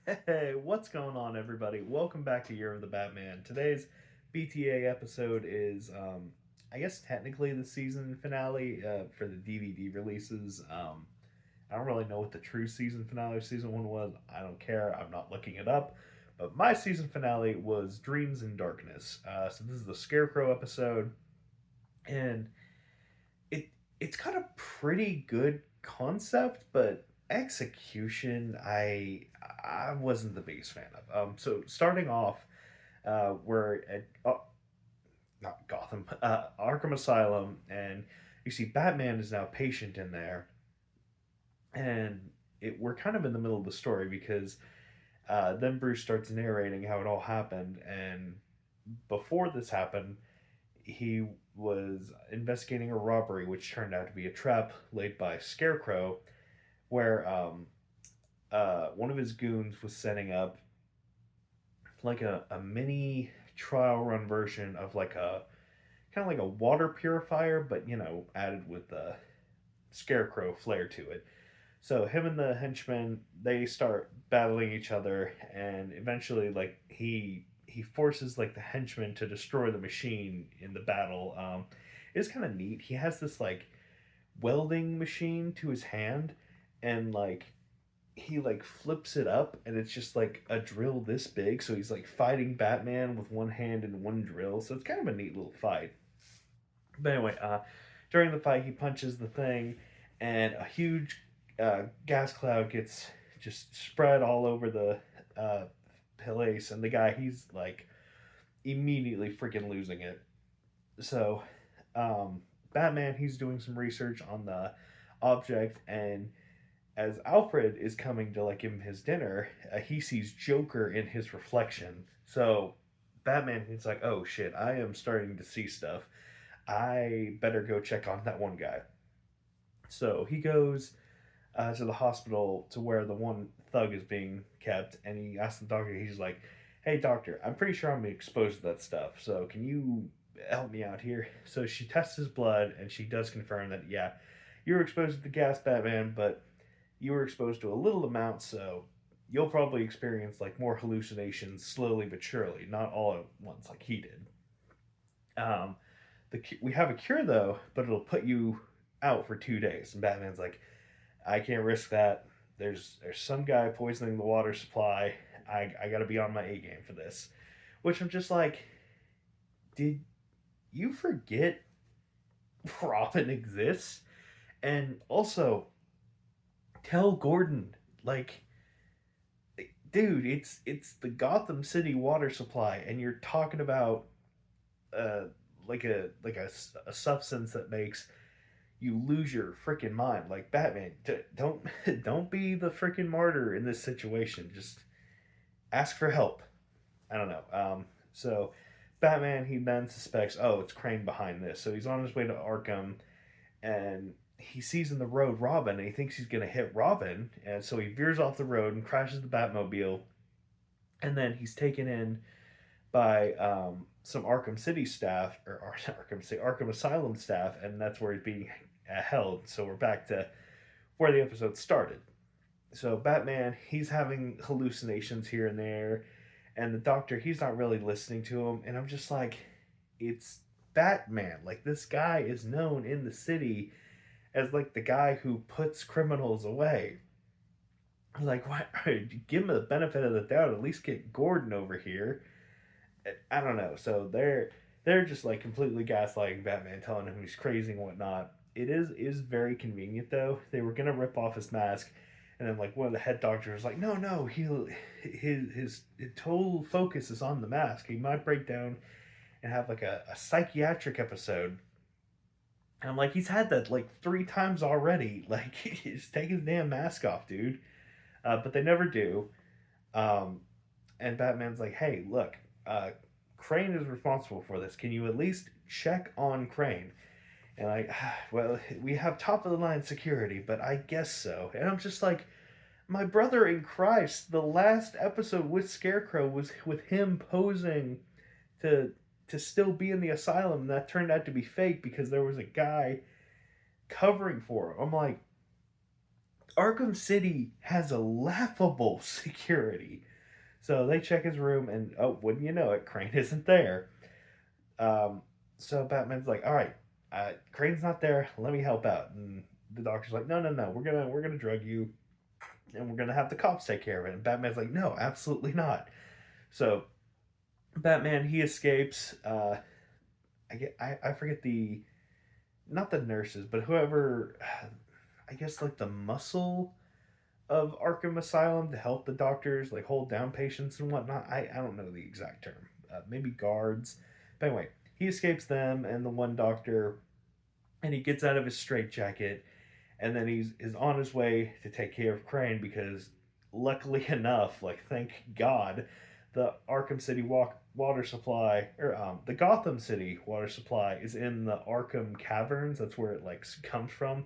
Hey, what's going on, everybody? Welcome back to Year of the Batman. Today's BTA episode is, I guess, technically the season finale for the DVD releases. I don't really know what the true season finale of season one was. I don't care. I'm not looking it up. But my season finale was Dreams in Darkness. So this is the Scarecrow episode, and it it's got a pretty good concept, but execution I wasn't the biggest fan of. So starting off, we're at not Gotham, Arkham Asylum, and you see Batman is now patient in there, and we're kind of in the middle of the story because then Bruce starts narrating how it all happened, and before this happened, he was investigating a robbery which turned out to be a trap laid by Scarecrow, where one of his goons was setting up like a mini trial run version of like a kind of like a water purifier, but added with the Scarecrow flair to it. So him and the henchman, they start battling each other, and eventually, like he forces like the henchman to destroy the machine in the battle. It's kind of neat. He has this like welding machine to his hand, and like he like flips it up, and it's just like a drill this big. So he's like fighting Batman with one hand and one drill. So it's kind of a neat little fight. But anyway, during the fight, he punches the thing, and a huge gas cloud gets just spread all over the uh, place, and the guy he's like immediately freaking losing it. So, Batman he's doing some research on the object, and as Alfred is coming to like give him his dinner, he sees Joker in his reflection. So, Batman he's like, "Oh shit, I am starting to see stuff. I better go check on that one guy." So he goes to the hospital to where the one thug is being kept, and he asks the doctor. He's like, "Hey, doctor, I'm pretty sure I'm exposed to that stuff. So can you help me out here?" So she tests his blood, and she does confirm that yeah, you were exposed to the gas, Batman, but you were exposed to a little amount, so you'll probably experience like more hallucinations slowly but surely, not all at once like he did. Um, we have a cure though, but it'll put you out for 2 days. And Batman's like, I can't risk that. There's some guy poisoning the water supply. I got to be on my A game for this. Which I'm just like, did you forget Robin exists? And also tell Gordon like, dude, it's the Gotham City water supply, and you're talking about uh a substance that makes you lose your freaking mind. Like Batman, don't don't be the freaking martyr in this situation. Just ask for help. I don't know. So Batman he then suspects, oh, it's Crane behind this. So he's on his way to Arkham, and he sees in the road Robin, and he thinks he's gonna hit Robin, and so he veers off the road and crashes the Batmobile, and then he's taken in by some Arkham City staff or Arkham City Arkham Asylum staff, and that's where he's being held. So we're back to where the episode started. So Batman, he's having hallucinations here and there, and the doctor, he's not really listening to him. And I'm just like, it's Batman. Like this guy is known in the city as like the guy who puts criminals away. Like, why? Give him the benefit of the doubt. At least get Gordon over here. I don't know. So they're just like completely gaslighting Batman, telling him he's crazy and whatnot. It is very convenient though. They were gonna rip off his mask, and then like one of the head doctors was like, no, his total focus is on the mask. He might break down and have like a psychiatric episode. And I'm like, he's had that like 3 times already. Like, just take his damn mask off, dude. But they never do. Um, and Batman's like, hey, look, Crane is responsible for this. Can you at least check on Crane? And like, well, we have top of the line security, but I guess so. And I'm just like, my brother in Christ, the last episode with Scarecrow was with him posing to to still be in the asylum, and that turned out to be fake because there was a guy covering for him. I'm like, Arkham City has a laughable security. So they check his room, and oh, wouldn't you know it, Crane isn't there. Um, so Batman's like, "All right, Crane's not there. Let me help out." And the doctor's like, "No, no, no. We're gonna drug you, and we're gonna have the cops take care of it." And Batman's like, "No, absolutely not." So Batman, he escapes. I forget the, not the nurses, but whoever. I guess like the muscle of Arkham Asylum to help the doctors like hold down patients and whatnot. I don't know the exact term. Maybe guards. But anyway, he escapes them and the one doctor, and he gets out of his straitjacket, and then he's is on his way to take care of Crane because, luckily enough, like thank God, the Arkham City water supply, or the Gotham City water supply is in the Arkham caverns. That's where it like comes from.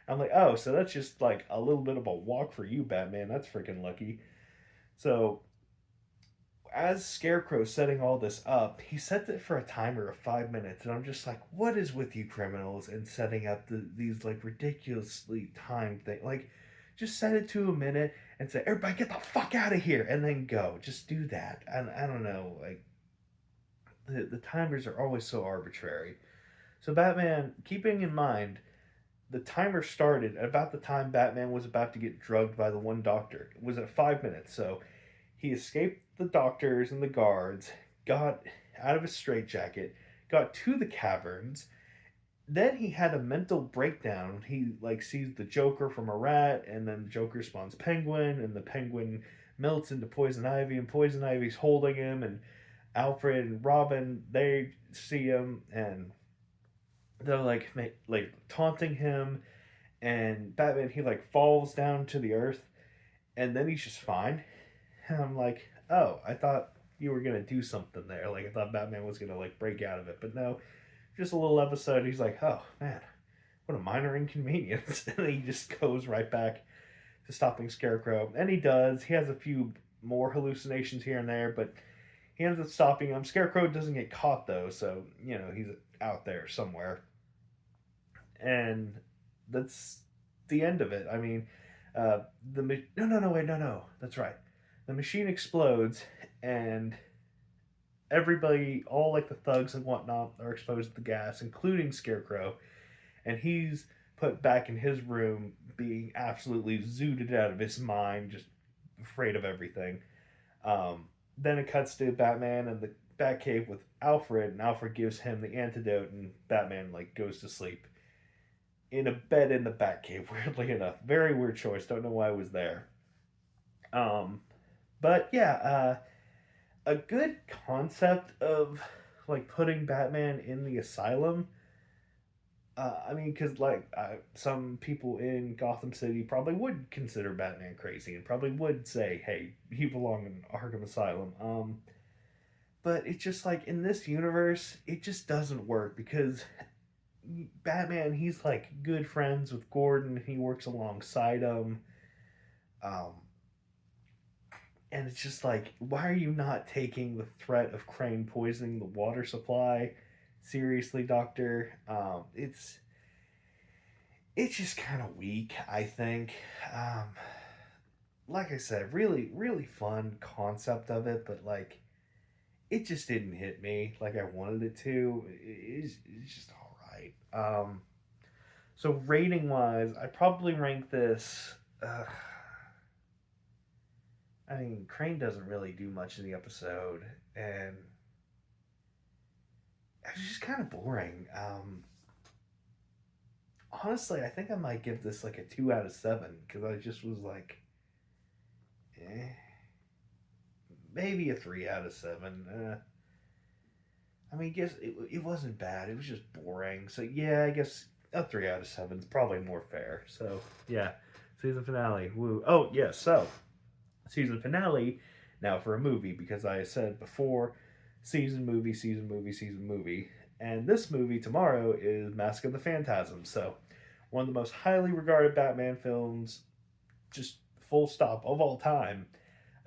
I'm like, oh, so that's just like a little bit of a walk for you, Batman. That's freaking lucky. So as Scarecrow's setting all this up, he sets it for a timer of 5 minutes, and I'm just like, what is with you criminals and setting up these like ridiculously timed things? Like, just set it to a minute and say, everybody get the fuck out of here, and then go. Just do that. And I don't know, like the timers are always so arbitrary. So Batman, keeping in mind the timer started at about the time Batman was about to get drugged by the one doctor. It was at 5 minutes. So he escaped the doctors and the guards, got out of his straitjacket, got to the caverns. Then he had a mental breakdown. He like sees the Joker from a rat, and then the Joker spawns Penguin, and the Penguin melts into Poison Ivy, and Poison Ivy's holding him, and Alfred and Robin they see him, and they're like taunting him, and Batman he like falls down to the earth, and then he's just fine. And I'm like, oh, I thought you were gonna do something there. Like I thought Batman was gonna like break out of it, but no, just a little episode. He's like, oh man, what a minor inconvenience, and then he just goes right back to stopping Scarecrow, and he does. He has a few more hallucinations here and there, but he ends up stopping him. Scarecrow doesn't get caught though, so he's out there somewhere, and that's the end of it. I mean, no, no, no, wait, no, no, that's right. The machine explodes, and everybody, all like the thugs and whatnot, are exposed to the gas, including Scarecrow, and he's put back in his room, being absolutely zooted out of his mind, just afraid of everything. Then it cuts to Batman and the Batcave with Alfred, and Alfred gives him the antidote, and Batman like goes to sleep in a bed in the Batcave. Weirdly enough, very weird choice. Don't know why it was there. Um, but yeah, a good concept of like putting Batman in the asylum. I mean, because like some people in Gotham City probably would consider Batman crazy and probably would say, "Hey, you belong in Arkham Asylum." But it's just like in this universe, it just doesn't work because Batman, he's like good friends with Gordon. He works alongside him. Um, and it's just like, why are you not taking the threat of Crane poisoning the water supply seriously, Doctor? It's just kind of weak, I think. Um, like I said, really, really fun concept of it, but like, it just didn't hit me like I wanted it to. It's just all right. So rating wise, I probably rank this. I mean, Crane doesn't really do much in the episode, and it's just kind of boring. Honestly, I think I might give this like a 2 out of 7 because I just was like, eh, maybe a 3 out of 7. I mean, I guess it wasn't bad. It was just boring. So yeah, I guess a 3 out of 7 is probably more fair. So yeah, season finale. Woo. Oh yeah. So season finale now for a movie because I said before season movie, season movie, season movie. And this movie tomorrow is Mask of the Phantasm. So one of the most highly regarded Batman films, just full stop of all time.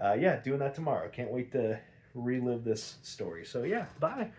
Yeah, doing that tomorrow. Can't wait to relive this story. So yeah, bye.